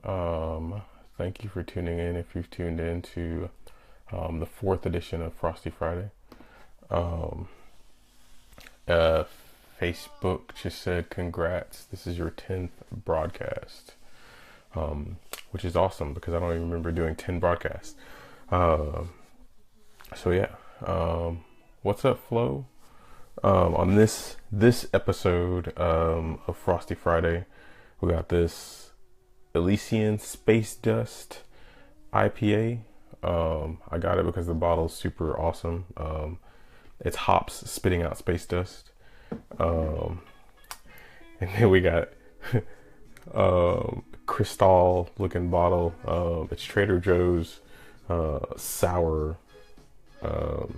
Um, Thank you for tuning in. If you've tuned in to the fourth edition of Frosty Friday, um, uh, Facebook just said congrats. This is your 10th broadcast, which is awesome because I don't even remember doing 10 broadcasts. Um, so yeah, what's up, Flo? On this episode of Frosty Friday, we got this Elysian Space Dust IPA. I got it because the bottle's super awesome. It's hops spitting out space dust. Um, and then we got crystal looking bottle. It's Trader Joe's sour. Well,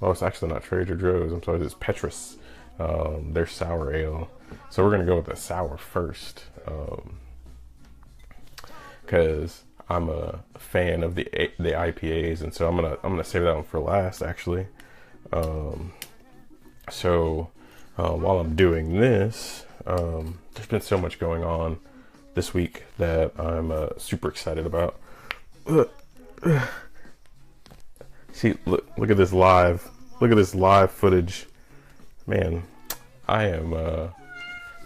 it's actually not Trader Joe's. I'm sorry, it's Petrus. Their sour ale. So we're gonna go with the sour first. Because I'm a fan of the IPAs, and so I'm gonna save that one for last, actually. So while I'm doing this, there's been so much going on this week that I'm super excited about. See, look at this live footage, man. I am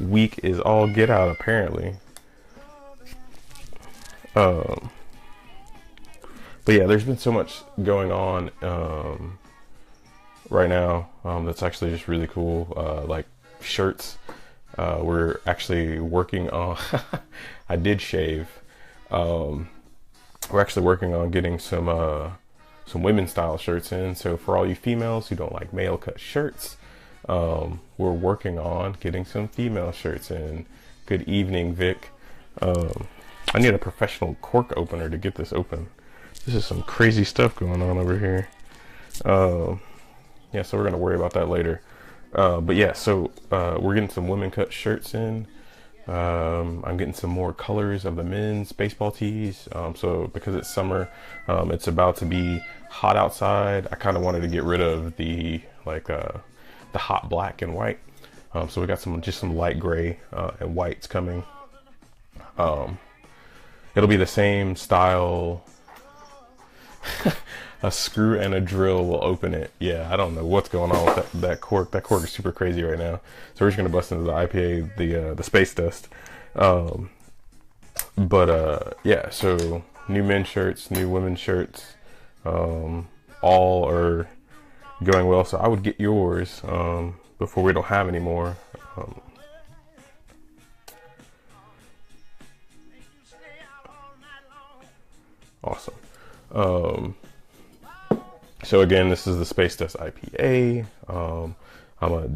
weak as all get out, apparently. But yeah, there's been so much going on right now that's actually just really cool. Like shirts, we're actually working on. I did shave. We're actually working on getting some women's style shirts in. So for all you females who don't like male cut shirts, we're working on getting some female shirts in. Good evening, Vic. I need a professional cork opener to get this open. This is some crazy stuff going on over here. Yeah, so we're gonna worry about that later. But yeah, so we're getting some women cut shirts in. I'm getting some more colors of the men's baseball tees. So because it's summer, it's about to be hot outside. I kind of wanted to get rid of the hot black and white. So we got some light gray and whites coming. It'll be the same style. A screw and a drill will open it. Yeah, I don't know what's going on with that cork. That cork is super crazy right now. So we're just gonna bust into the IPA, the space dust. Yeah. So new men's shirts, new women's shirts, all are going well. So I would get yours before we don't have any more. Awesome. So again, this is the Space Dust IPA.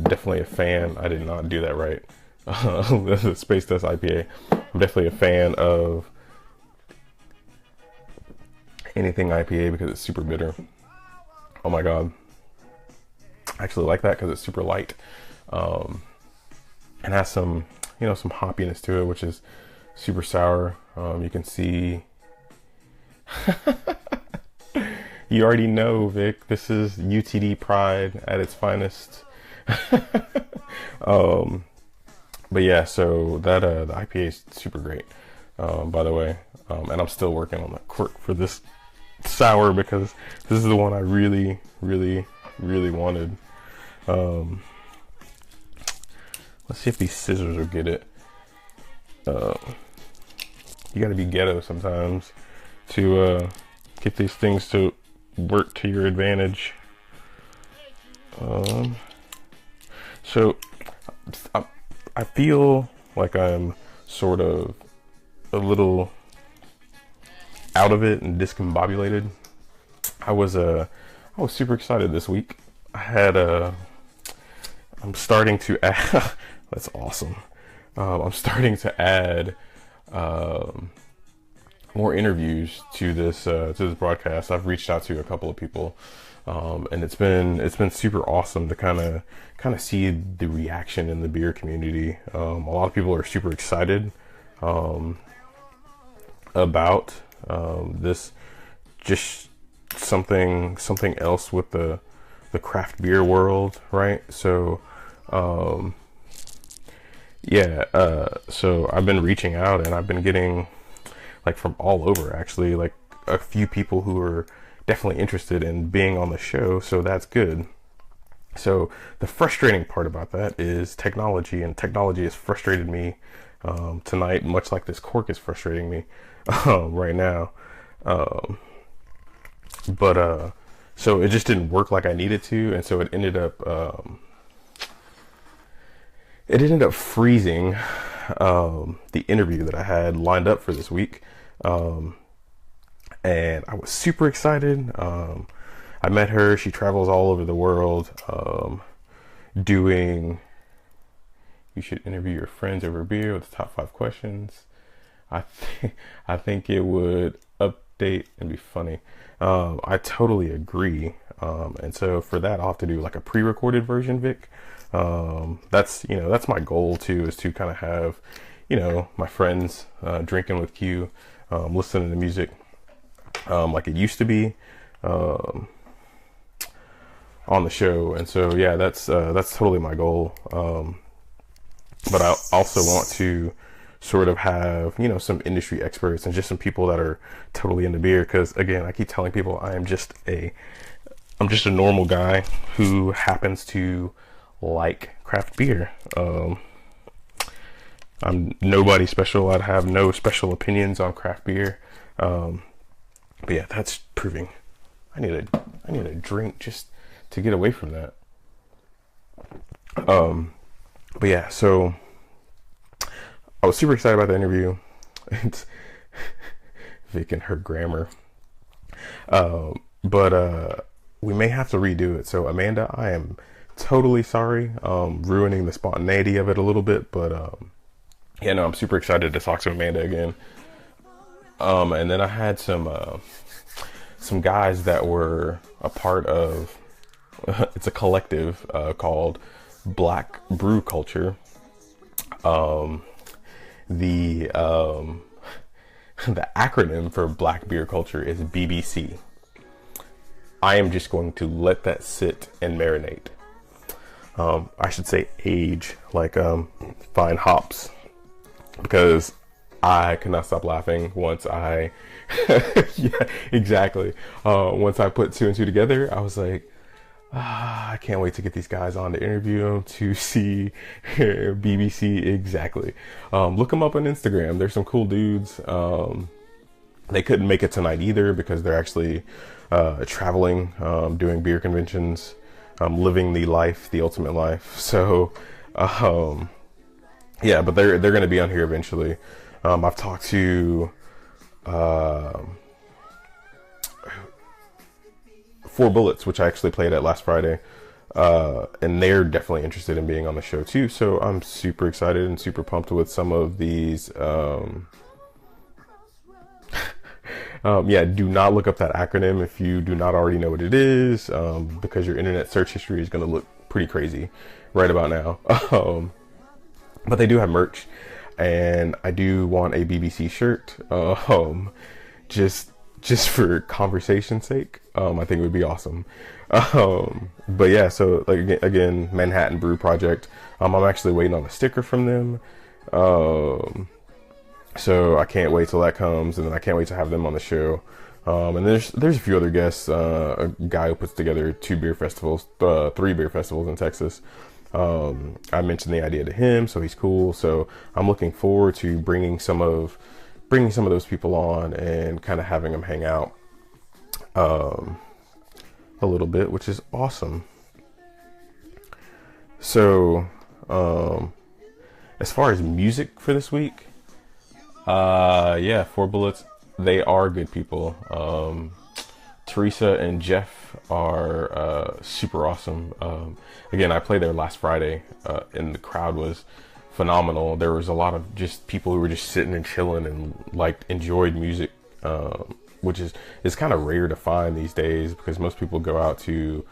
Definitely a fan. I did not do that right. The Space Dust IPA. I'm definitely a fan of anything IPA because it's super bitter. Oh my god. I actually like that because it's super light. And has some hoppiness to it, which is super sour. You can see. You already know, Vic. This is UTD pride at its finest. But yeah, so that the IPA is super great. By the way, and I'm still working on the cork for this sour because this is the one I really, really, really wanted. Let's see if these scissors will get it. You got to be ghetto sometimes to get these things to work to your advantage. So I feel like I'm sort of a little out of it and discombobulated. I was super excited this week. I'm starting to add. That's awesome. I'm starting to add more interviews to this broadcast. I've reached out to a couple of people, and it's been super awesome to kind of see the reaction in the beer community. A lot of people are super excited about this, just something else with the craft beer world, right? So Yeah, so I've been reaching out and I've been getting like from all over actually, like a few people who are definitely interested in being on the show, so that's good. So the frustrating part about that is technology, and technology has frustrated me tonight, much like this cork is frustrating me right now. Um, but so it just didn't work like I needed to, and so it ended up freezing the interview that I had lined up for this week. Um, and I was super excited. I met her. She travels all over the world, doing. You should interview your friends over beer with the top 5 questions. I think it would update and be funny. I totally agree. And so for that, I'll have to do like a pre-recorded version, Vic. That's my goal too, is to kind of have, my friends drinking with Q, listening to music like it used to be on the show. And so yeah, that's totally my goal. But I also want to sort of have, some industry experts and just some people that are totally into beer. Because again, I keep telling people I'm just a normal guy who happens to like craft beer. I'm nobody special. I'd have no special opinions on craft beer. But yeah, that's proving I need a drink just to get away from that. But yeah, so I was super excited about the interview. It's Vic and her grammar. But we may have to redo it. So Amanda, I am totally sorry, ruining the spontaneity of it a little bit, but yeah, no, I'm super excited to talk to Amanda again. And then I had some guys that were a part of it's a collective called Black Brew Culture. The the acronym for Black Beer Culture is BBC. I am just going to let that sit and marinate. I should say age, like fine hops, because I could not stop laughing once I, yeah, exactly. Once I put two and two together, I was like, I can't wait to get these guys on to interview them to see BBC exactly. Look them up on Instagram. There's some cool dudes. They couldn't make it tonight either because they're actually traveling, doing beer conventions, living the life, the ultimate life. So, yeah, but they're going to be on here eventually. I've talked to Four Bullets, which I actually played at last Friday, and they're definitely interested in being on the show too. So I'm super excited and super pumped with some of these. Yeah, do not look up that acronym if you do not already know what it is, because your internet search history is going to look pretty crazy right about now. But they do have merch, and I do want a BBC shirt, just for conversation's sake. I think it would be awesome. But yeah, so like again, Manhattan Brew Project. I'm actually waiting on a sticker from them. So I can't wait till that comes, and then I can't wait to have them on the show. And there's a few other guests. A guy who puts together 3 beer festivals in Texas. I mentioned the idea to him, so he's cool. So I'm looking forward to bringing some of those people on and kind of having them hang out a little bit, which is awesome. So as far as music for this week, yeah, Four Bullets, they are good people. Teresa and Jeff are super awesome. Again, I played there last Friday, and the crowd was phenomenal. There was a lot of just people who were just sitting and chilling and enjoyed music, which is kind of rare to find these days because most people go out to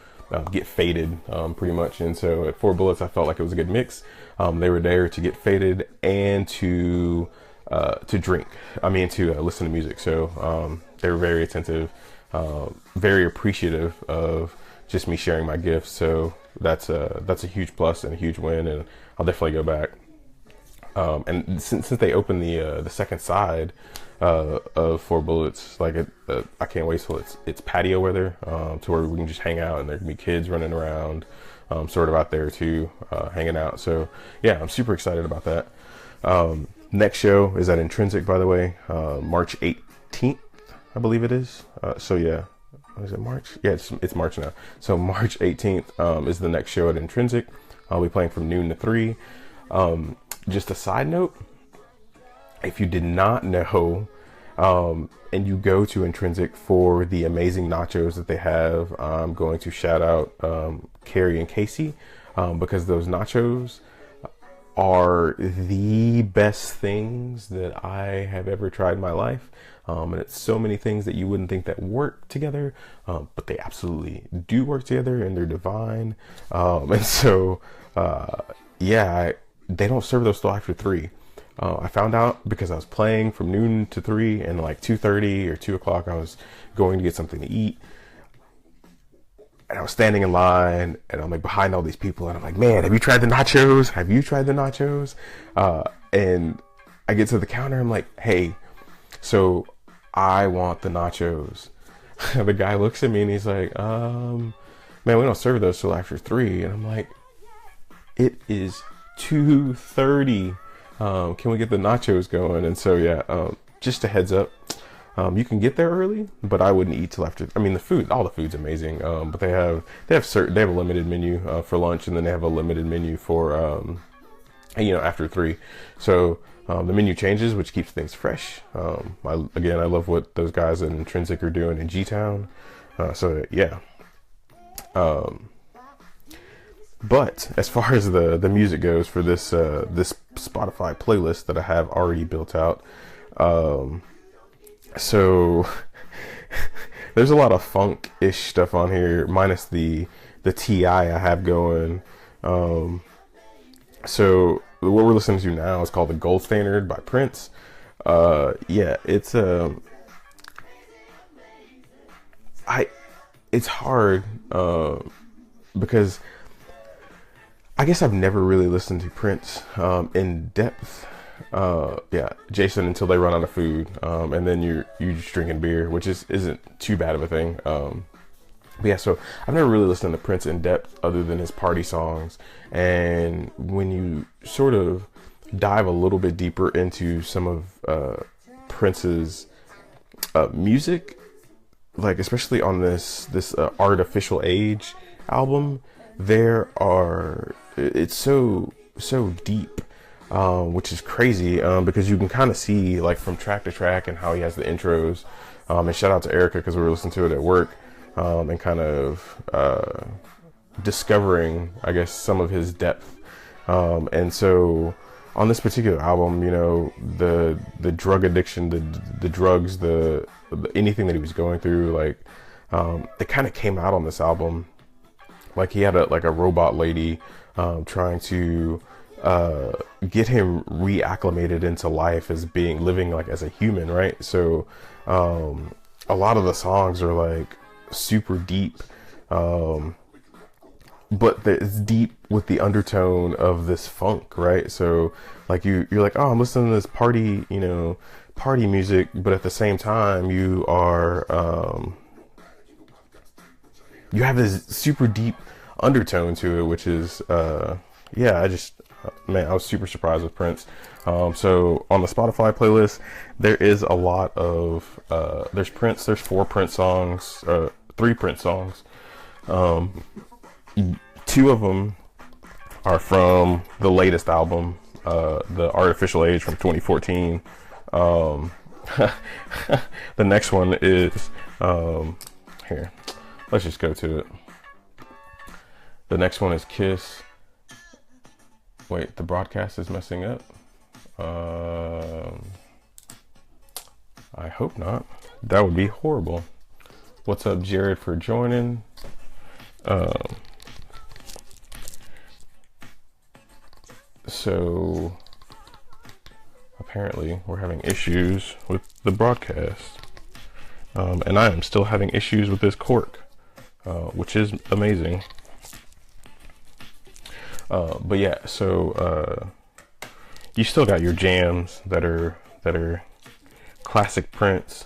get faded, pretty much. And so at Four Bullets, I felt like it was a good mix. They were there to get faded and to drink. To listen to music. So they were very attentive, very appreciative of just me sharing my gifts. So that's a huge plus and a huge win, and I'll definitely go back. And since they opened the second side of Four Bullets, like I can't wait till it's patio weather, to where we can just hang out, and there can be kids running around, sort of out there too, hanging out. So yeah, I'm super excited about that. Next show is at Intrinsic, by the way, March 18th, I believe it is. So yeah, is it March? Yeah, it's March now. So March 18th is the next show at Intrinsic. I'll be playing from noon to 3. Just a side note, if you did not know, and you go to Intrinsic for the amazing nachos that they have, I'm going to shout out Carrie and Casey, because those nachos are the best things that I have ever tried in my life. And it's so many things that you wouldn't think that work together, but they absolutely do work together, and they're divine. And so, yeah, they don't serve those till after 3. I found out because I was playing from noon to 3, and like 2:30 or 2 o'clock, I was going to get something to eat. And I was standing in line, and I'm like behind all these people, and I'm like, man, have you tried the nachos? Have you tried the nachos? And I get to the counter, I'm like, hey, so I want the nachos. The guy looks at me and he's like, man, we don't serve those till after 3. And I'm like, it is 2:30. Can we get the nachos going? And so, yeah, just a heads up. You can get there early, but I wouldn't eat till after. I mean, all the food's amazing. But they have a limited menu for lunch, and then they have a limited menu for after 3. So the menu changes, which keeps things fresh. I love what those guys at Intrinsic are doing in G-Town. So yeah. But as far as the music goes for this Spotify playlist that I have already built out, so there's a lot of funk-ish stuff on here, minus the TI I have going. So what we're listening to now is called The Gold Standard by Prince. Yeah, it's hard because I guess I've never really listened to Prince in depth. Yeah, Jason, until they run out of food, and then you just drinking beer, which isn't too bad of a thing. But yeah, so I've never really listened to Prince in depth other than his party songs. And when you sort of dive a little bit deeper into some of Prince's music, like especially on this Artificial Age album, it's so deep, which is crazy, because you can kind of see like from track to track and how he has the intros. And shout out to Erica, because we were listening to it at work, and kind of discovering, I guess, some of his depth. And so on this particular album, the drug addiction, the drugs, the anything that he was going through, like it kind of came out on this album. Like he had a robot lady trying to get him reacclimated into life as living like as a human, right? So a lot of the songs are like super deep, but it's deep with the undertone of this funk, right? So like you're like, oh, I'm listening to this party music, but at the same time you are you have this super deep undertone to it, which is yeah, I was super surprised with Prince. So on the Spotify playlist, there is a lot of there's 4 Prince songs, 3 Prince songs. 2 of them are from the latest album, the Artificial Age from 2014. The next one is here. Let's just go to it. The next one is Kiss. Wait, the broadcast is messing up. I hope not. That would be horrible. What's up, Jared, for joining? So apparently we're having issues with the broadcast. And I am still having issues with this cork, which is amazing. But yeah, so you still got your jams that are classic Prince.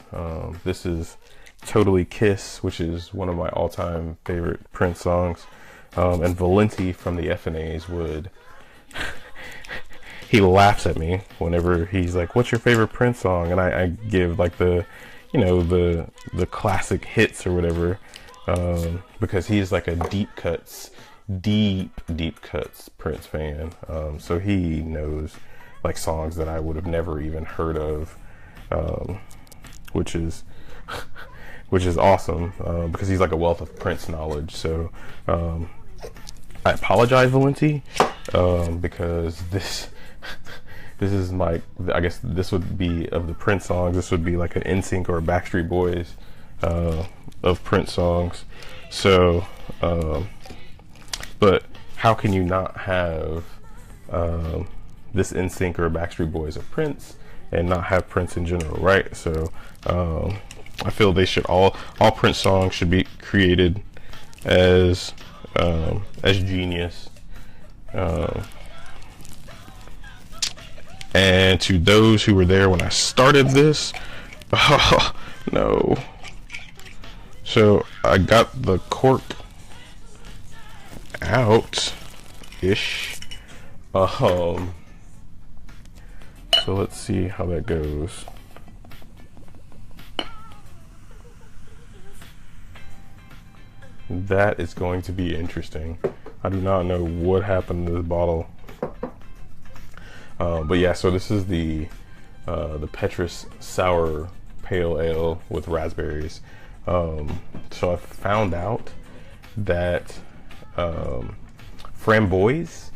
This is Totally Kiss, which is one of my all-time favorite Prince songs. And Valenti from the FNAs would he laughs at me whenever he's like, "What's your favorite Prince song?" And I give like the, you know, the classic hits or whatever, because he's like a deep cuts Prince fan. So he knows like songs that I would have never even heard of, which is awesome, because he's like a wealth of Prince knowledge. So I apologize, Valenti, because this is my, I guess this would be, of the Prince songs, this would be like an NSYNC or a Backstreet Boys of Prince songs. So but how can you not have this NSYNC or Backstreet Boys of Prince and not have Prince in general, right? So I feel they should all Prince songs should be created as genius. And to those who were there when I started this, oh no. So I got the cork out ish. So let's see how that goes. That is going to be interesting. I do not know what happened to this bottle. But yeah, so this is the Petrus Sour Pale Ale with raspberries. So I found out that framboise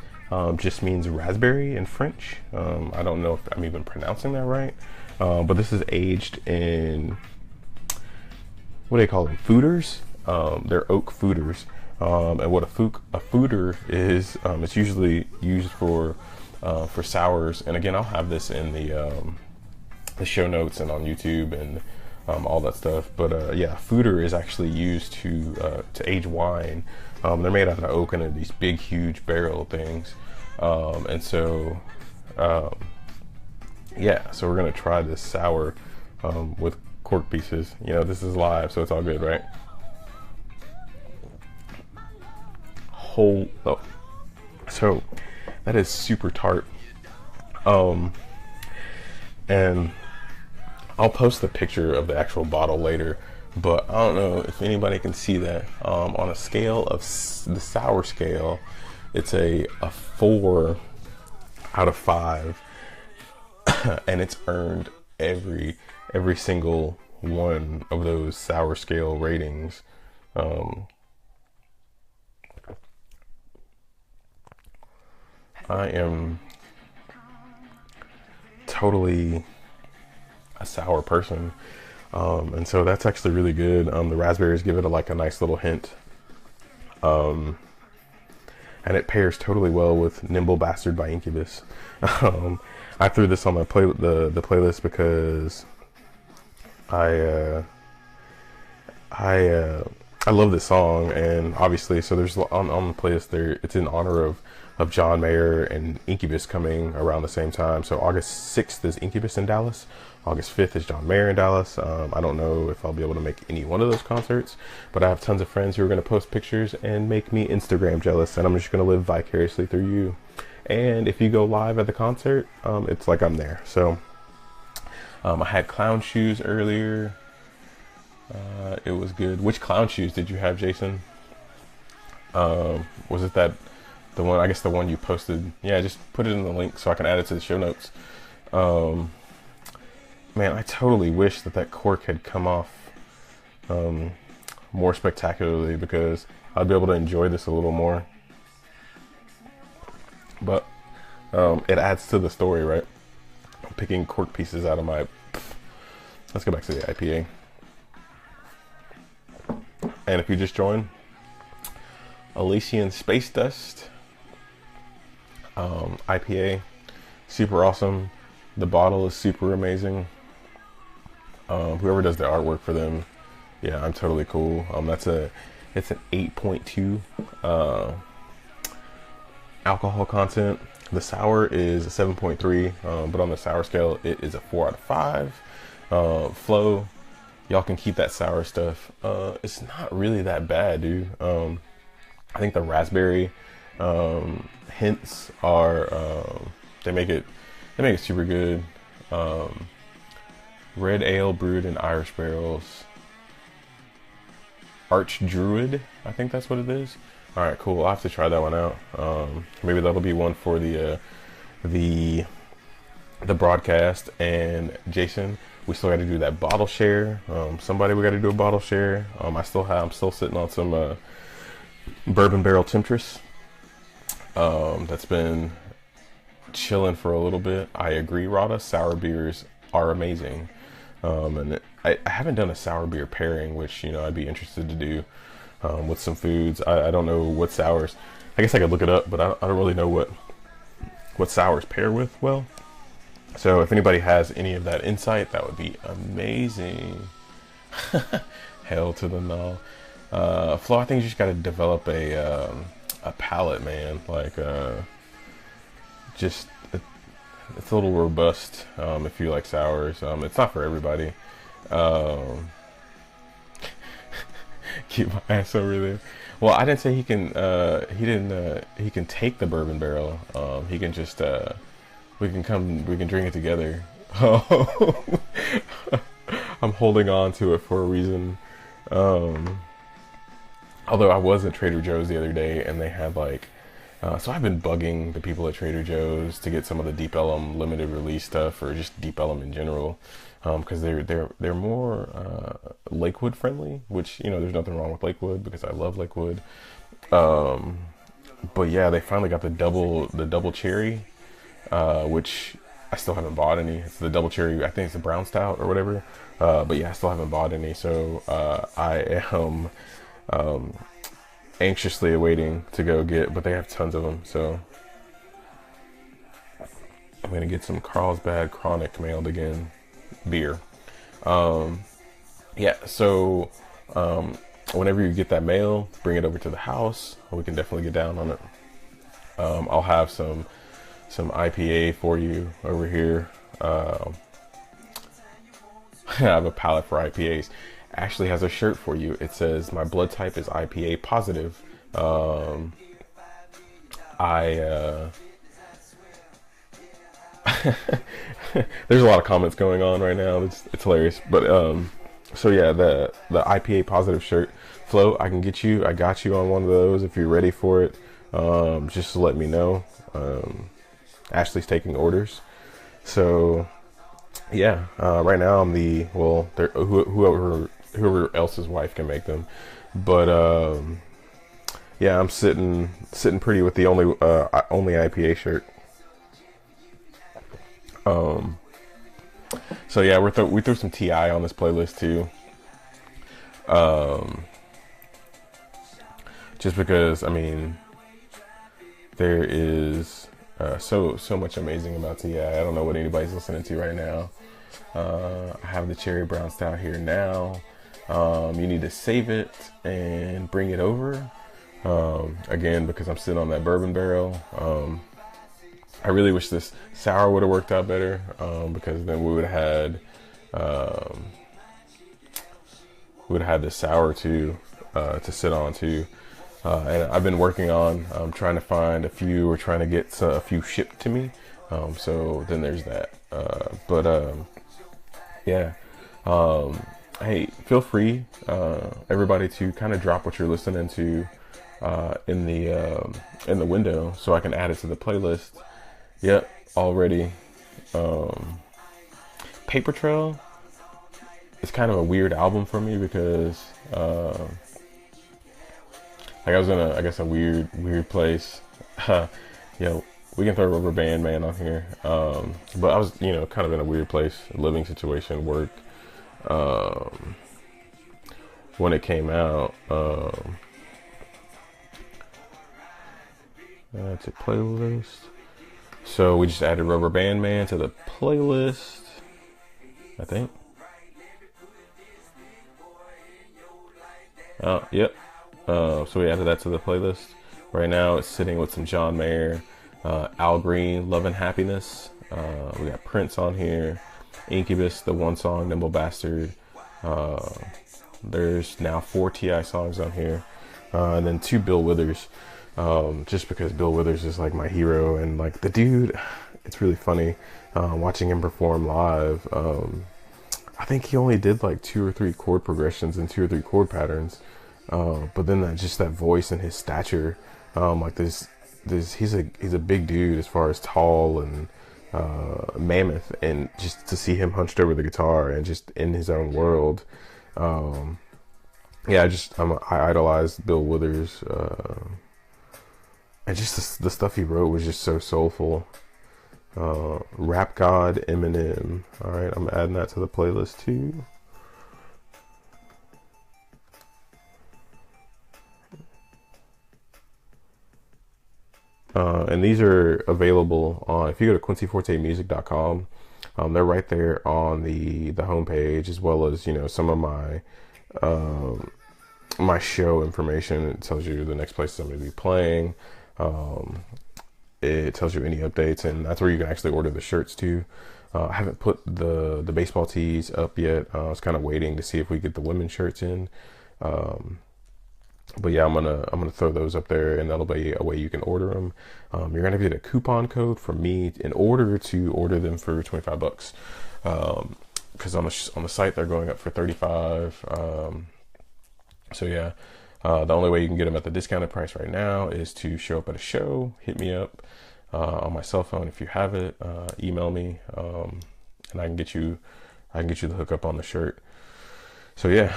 just means raspberry in French. I don't know if I'm even pronouncing that right, but this is aged in, what do they call them? Fooders. They're oak fooders. And what a fooder is, it's usually used for sours. And again, I'll have this in the show notes and on YouTube and all that stuff. But yeah, fooder is actually used to age wine. They're made out of oak and these big, huge barrel things. And so yeah, so we're gonna try this sour with cork pieces. You know, this is live, so it's all good, right? Oh, so that is super tart. And I'll post the picture of the actual bottle later, but I don't know if anybody can see that. On a scale of the sour scale, it's a 4 out of 5, and it's earned every single one of those sour scale ratings. I am totally a sour person, and so that's actually really good. The raspberries give it a nice little hint, and it pairs totally well with Nimble Bastard by Incubus. I threw this on my the playlist because I love this song, and obviously, so there's on the playlist there, it's in honor of John Mayer and Incubus coming around the same time. So August 6th is Incubus in Dallas. August 5th is John Mayer in Dallas. I don't know if I'll be able to make any one of those concerts, but I have tons of friends who are going to post pictures and make me Instagram jealous, and I'm just going to live vicariously through you. And if you go live at the concert, it's like I'm there. So I had clown shoes earlier. It was good. Which clown shoes did you have, Jason? Was it the one, I guess the one you posted? Yeah, just put it in the link so I can add it to the show notes. Man, I totally wish that cork had come off more spectacularly, because I'd be able to enjoy this a little more. But it adds to the story, right? I'm picking cork pieces out of my... Let's go back to the IPA. And if you just joined, Elysian Space Dust IPA, super awesome. The bottle is super amazing. Whoever does the artwork for them, yeah, I'm totally cool. It's an 8.2 alcohol content. The sour is a 7.3, but on the sour scale, it is a 4 out of 5. Flow, y'all can keep that sour stuff. It's not really that bad, dude. I think the raspberry hints are they make it super good. Red ale brewed in Irish barrels. Arch Druid, I think that's what it is. All right, cool. I'll have to try that one out. Maybe that'll be one for the broadcast. And Jason, we still got to do that bottle share. Somebody, we got to do a bottle share. I'm still sitting on some bourbon barrel Temptress. That's been chilling for a little bit. I agree, Rada. Sour beers are amazing. And I haven't done a sour beer pairing, which, you know, I'd be interested to do with some foods. I don't know what sours. I guess I could look it up, but I don't really know what sours pair with well. So if anybody has any of that insight, that would be amazing. Hell to the no. Flo, I think you just got to develop a palate, man. Like, just it's a little robust if you like sours. It's not for everybody. Keep my ass over there. Well, I didn't say he can. He can take the bourbon barrel. He can just. We can drink it together. I'm holding on to it for a reason. Although I was at Trader Joe's the other day and they had like, so I've been bugging the people at Trader Joe's to get some of the Deep Ellum limited release stuff, or just Deep Ellum in general, because they're more Lakewood friendly, which, you know, there's nothing wrong with Lakewood because I love Lakewood. But yeah, they finally got the double cherry, which I still haven't bought any. It's the double cherry. I think it's a brown stout or whatever. But yeah, I still haven't bought any. So I am anxiously awaiting to go get, but they have tons of them. So I'm going to get some Carlsbad Chronic mailed again beer. Yeah, so whenever you get that mail, bring it over to the house. We can definitely get down on it. I'll have some IPA for you over here. I have a palette for IPAs. Ashley has a shirt for you. It says, "My blood type is IPA positive." There's a lot of comments going on right now. It's hilarious. But so yeah, the IPA positive shirt, Flo, I got you on one of those if you're ready for it. Just let me know. Ashley's taking orders. So yeah, right now I'm whoever else's wife can make them. But yeah, I'm sitting pretty with the only IPA shirt. So yeah, we threw some TI on this playlist too. Just because, I mean, there is so much amazing about TI. I don't know what anybody's listening to right now. I have the cherry brown stout here now. You need to save it and bring it over. Again, because I'm sitting on that bourbon barrel. I really wish this sour would have worked out better, because then we would have had this sour to sit on too. And I've been working on trying to find a few, or trying to get a few shipped to me. So then there's that. Yeah. Hey, feel free, everybody, to kind of drop what you're listening to in the window, so I can add it to the playlist. Yep, already. Paper Trail is kind of a weird album for me because like I was in a weird place. Yo, we can throw Rubber Band Man on here. But I was, kind of in a weird place, living situation, work. When it came out, it's a playlist. So we just added Rubber Band Man to the playlist, I think. Oh, yep. So we added that to the playlist. Right now it's sitting with some John Mayer, Al Green, Love and Happiness. We got Prince on here. Incubus, the one song, Nimble Bastard. There's now 4 T.I. songs on here. And then 2 Bill Withers. Just because Bill Withers is like my hero, and like the dude, it's really funny watching him perform live. I think he only did like 2 or 3 chord progressions and 2 or 3 chord patterns, but then that voice and his stature, like he's a big dude as far as tall and mammoth, and just to see him hunched over the guitar and just in his own world. Yeah, I idolize Bill Withers. And just the stuff he wrote was just so soulful. Rap God, Eminem. All right, I'm adding that to the playlist too. And these are available on, if you go to QuincyForteMusic.com, they're right there on the homepage, as well as, you know, some of my my show information. It tells you the next places I'm going to be playing. It tells you any updates, and that's where you can actually order the shirts too. I haven't put the baseball tees up yet. I was kind of waiting to see if we get the women's shirts in. But yeah, I'm gonna throw those up there, and that'll be a way you can order them. You're gonna get a coupon code from me in order to order them for $25. Because on the site they're going up for $35. So yeah. The only way you can get them at the discounted price right now is to show up at a show. Hit me up on my cell phone if you have it. Email me, and I can get you the hookup on the shirt. So yeah.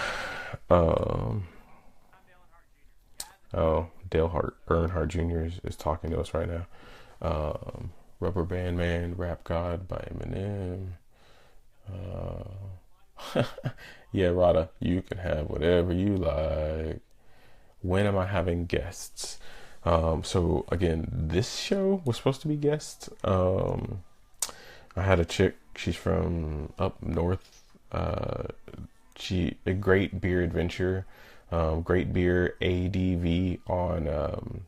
Dale Earnhardt Jr. is talking to us right now. Rubber Band Man, Rap God by Eminem. Yeah, Rada, you can have whatever you like. When am I having guests? So again, this show was supposed to be guests. I had a chick, she's from up north. A Great Beer Adventure, Great Beer ADV on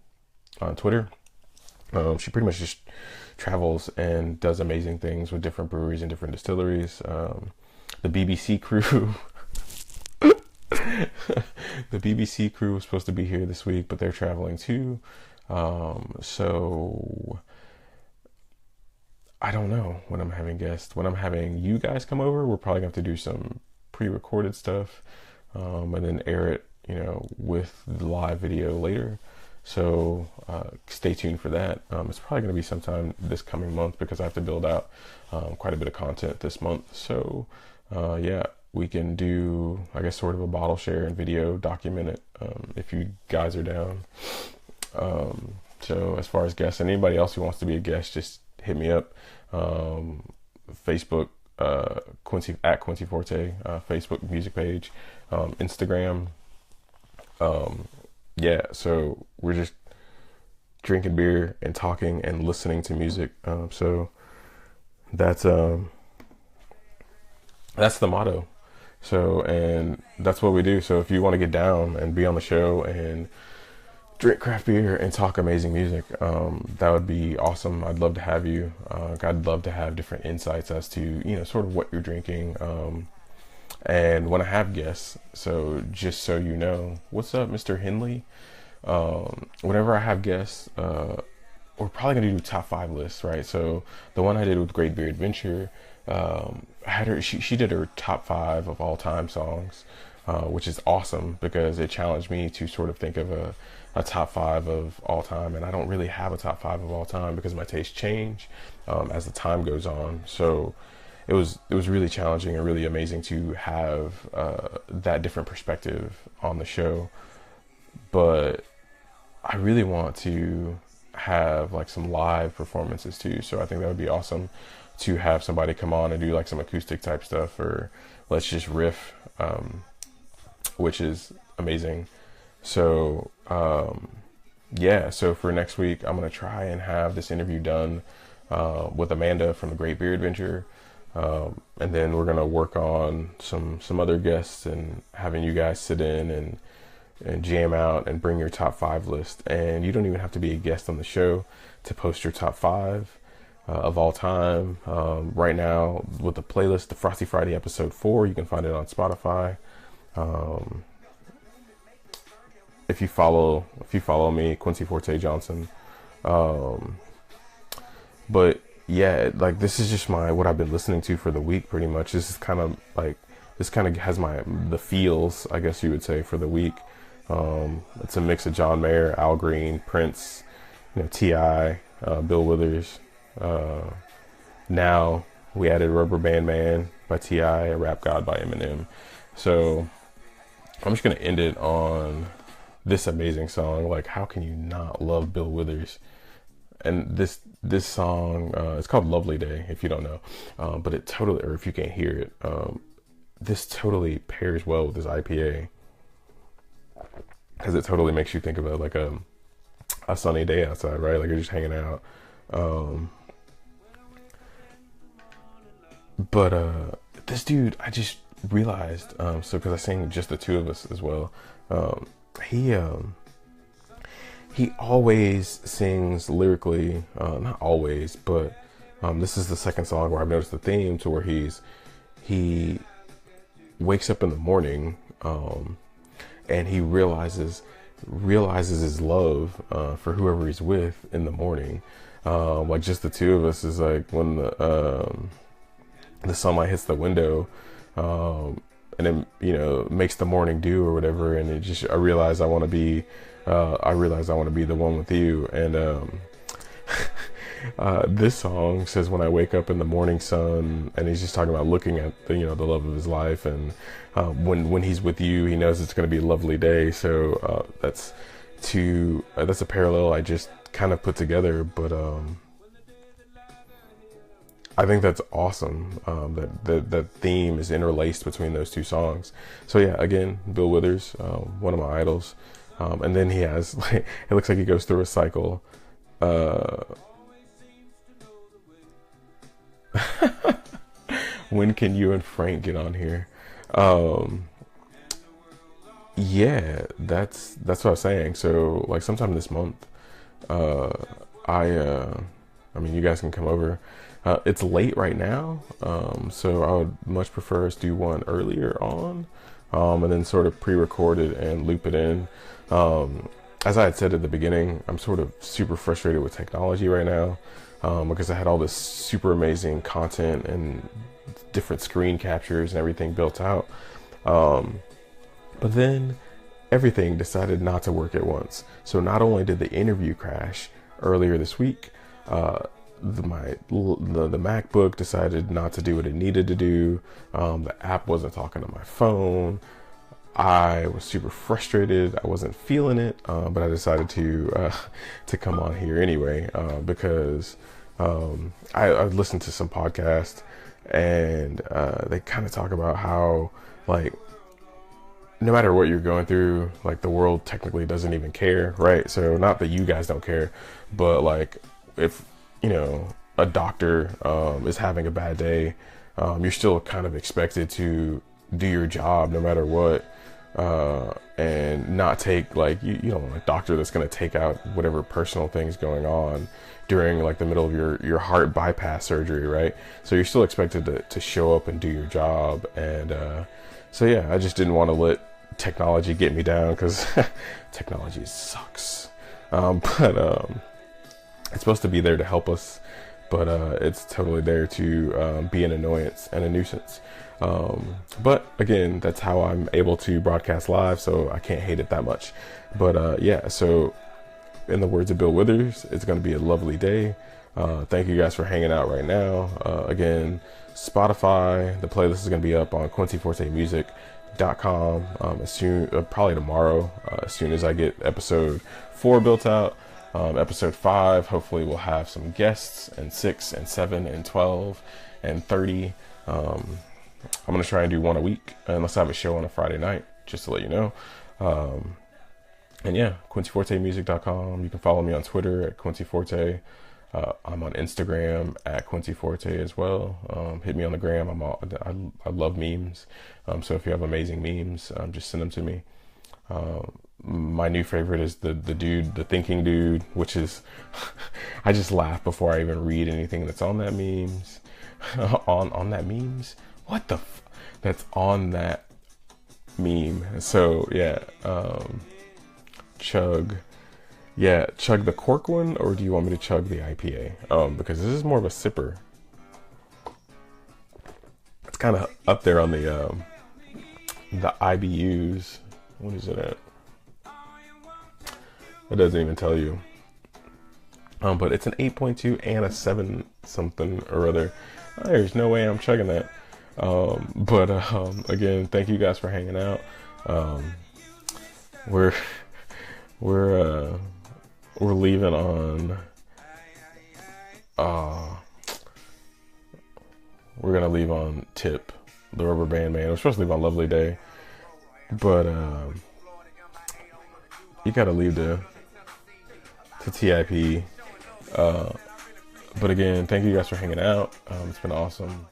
Twitter. She pretty much just travels and does amazing things with different breweries and different distilleries. The BBC crew. The BBC crew was supposed to be here this week, but they're traveling too. So I don't know when I'm having guests. When I'm having you guys come over, we're probably going to have to do some pre-recorded stuff, and then air it, you know, with the live video later. So stay tuned for that. It's probably going to be sometime this coming month, because I have to build out quite a bit of content this month. So yeah, we can do, I guess, sort of a bottle share and video, document it, if you guys are down. So as far as guests, and anybody else who wants to be a guest, just hit me up. Facebook, Quincy Forte, Facebook music page, Instagram. Yeah, so we're just drinking beer and talking and listening to music. So that's the motto. So, and that's what we do. So if you want to get down and be on the show and drink craft beer and talk amazing music, that would be awesome. I'd love to have you. I'd love to have different insights as to, you know, sort of what you're drinking. And when I have guests, so just so you know, what's up, Mr. Henley? Whenever I have guests, we're probably going to do top 5 lists, right? So the one I did with Great Beer Adventure, I had her, she did her top 5 of all time songs, which is awesome, because it challenged me to sort of think of a top 5 of all time. And I don't really have a top 5 of all time, because my tastes change as the time goes on. So it was really challenging and really amazing to have that different perspective on the show. But I really want to have like some live performances too. So I think that would be awesome to have somebody come on and do like some acoustic type stuff, or let's just riff, which is amazing. So yeah, so for next week, I'm going to try and have this interview done with Amanda from the Great Beer Adventure. And then we're going to work on some other guests and having you guys sit in and and jam out and bring your top 5 list. And you don't even have to be a guest on the show to post your top 5 of all time. Right now with the playlist, the Frosty Friday episode 4, you can find it on Spotify. If you follow me, Quincy Forte Johnson. But yeah, like this is just what I've been listening to for the week pretty much. This kind of has the feels, I guess you would say, for the week. It's a mix of John Mayer, Al Green, Prince, T.I., Bill Withers. Now we added Rubber Band Man by T.I., a Rap God by Eminem. So I'm just going to end it on this amazing song. Like, how can you not love Bill Withers? And this song, it's called Lovely Day, if you don't know. But it totally, or if you can't hear it, this totally pairs well with this IPA. Because it totally makes you think about like a sunny day outside, right? Like you're just hanging out. But this dude, I just realized, so because I sang just the two of us as well, he always sings lyrically, not always, but this is the second song where I've noticed the theme to where he wakes up in the morning, and he realizes his love for whoever he's with in the morning. Like just the two of us is like when the sunlight hits the window, and it makes the morning dew or whatever, and I realize I want to be the one with you. And this song says when I wake up in the morning sun, and he's just talking about looking at the love of his life, and when he's with you, he knows it's going to be a lovely day. So that's a parallel I just kind of put together, but I think that's awesome. That theme is interlaced between those two songs. So yeah, again, Bill Withers, one of my idols. And then he has, it looks like he goes through a cycle. When can you and Frank get on here? Yeah, that's what I was saying. So like sometime this month, I mean, you guys can come over. It's late right now, so I would much prefer us do one earlier on, and then sort of pre-record it and loop it in. As I had said at the beginning, I'm sort of super frustrated with technology right now, because I had all this super amazing content and different screen captures and everything built out. But then everything decided not to work at once. So not only did the interview crash earlier this week, the MacBook decided not to do what it needed to do. The app wasn't talking to my phone. I was super frustrated. I wasn't feeling it, but I decided to come on here anyway, because I listened to some podcast, and they kind of talk about how, like, no matter what you're going through, like, the world technically doesn't even care, right? So not that you guys don't care, but like if a doctor is having a bad day, you're still kind of expected to do your job no matter what, and not take, like, you don't want a doctor that's going to take out whatever personal things going on during like the middle of your heart bypass surgery, right? So you're still expected to show up and do your job. And so yeah, I just didn't want to let technology get me down, because technology sucks. But it's supposed to be there to help us, but it's totally there to be an annoyance and a nuisance. But again, that's how I'm able to broadcast live, so I can't hate it that much. But yeah, so in the words of Bill Withers, it's going to be a lovely day. Thank you guys for hanging out right now. Again, Spotify, the playlist is going to be up on QuincyForteMusic.com as soon, probably tomorrow, as soon as I get episode 4 built out. Episode 5, hopefully we'll have some guests, and 6 and 7 and 12 and 30. I'm going to try and do one a week, unless I have a show on a Friday night, just to let you know. And yeah, QuincyForteMusic.com. You can follow me on Twitter at QuincyForte. I'm on Instagram at QuincyForte as well. Hit me on the gram. I love memes. So if you have amazing memes, just send them to me. My new favorite is the dude, the thinking dude, which is, I just laugh before I even read anything that's on that memes. on that memes? What the that's on that meme. So yeah, chug. Yeah, chug the cork one, or do you want me to chug the IPA? Because this is more of a sipper. It's kind of up there on the IBUs. What is it at? It doesn't even tell you. But it's an 8.2 and a 7 something or other. There's no way I'm chugging that. Again, thank you guys for hanging out. We're leaving on. We're gonna leave on Tip, the Rubber Band Man. We're supposed to leave on Lovely Day, but you gotta leave to TIP. But again, thank you guys for hanging out. It's been awesome.